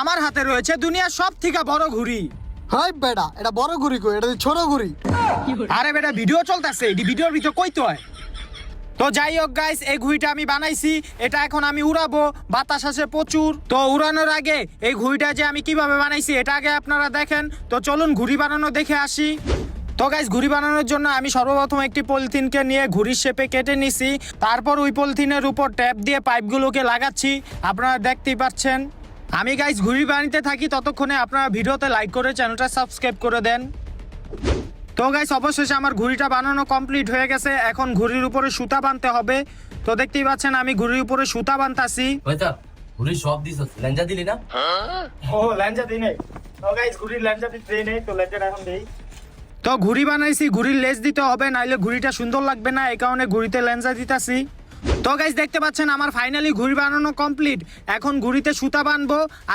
আমার হাতে রয়েছে দুনিয়ার সব থেকে বড় ঘুড়ি। হাই বেটা, এটা বড় ঘুড়ি কই, এটা ছোট ঘুড়ি। আরে বেটা ভিডিও চলতেছে, এই ভিডিওর ভিতর কইতে হয়। তো যাই হোক গাইস, এই ঘুড়িটা আমি বানাইছি, এটা এখন আমি উড়াবো। বাতাস আছে প্রচুর। তো উড়ানোর আগে এই ঘুড়িটা যে আমি কিভাবে বানাইছি এটা আগে আপনারা দেখেন। তো চলুন ঘুড়ি বানানো দেখে আসি। তো গাইস, ঘুড়ি বানানোর জন্য আমি সর্বপ্রথম একটি পলিথিনকে নিয়ে ঘুড়ির শেপে কেটে নিছি। তারপর ওই পলিথিনের উপর ট্যাপ দিয়ে পাইপগুলোকে লাগাচ্ছি, আপনারা দেখতেই পাচ্ছেন। আমি গাইস ঘুড়ি বানাতে থাকি, ততক্ষণে আপনারা ভিডিওতে লাইক করে চ্যানেলটা সাবস্ক্রাইব করে দেন। তো গাইস, অবশেষে আমার ঘুড়িটা বানানো কমপ্লিট হয়ে গেছে। এখন ঘুড়ির উপরে সুতা বাঁধতে হবে। তো দেখতেই পাচ্ছেন আমি ঘুড়ির উপরে সুতা বাঁধতাছি। হয়তো ঘুরি সব দিছ, লেঞ্জা দিলি না? ও ল্যাঞ্জা দিই নাই। তো গাইস, ঘুড়ির ল্যাঞ্জা দিই নাই, তো ল্যাঞ্জাটা এখন দেই। তো ঘুড়ি বানাইছি, ঘুড়ির লেজ দিতে হবে, নাইলে ঘুড়িটা সুন্দর লাগবে না, এই কারণে ঘুড়িতে ল্যাঞ্জা দিতাছি। তো গাইস দেখতে পাচ্ছেন আমার ফাইনালি ঘুড়ি বানানো কমপ্লিট। এখন ঘুড়িতে সুতা বানবো আর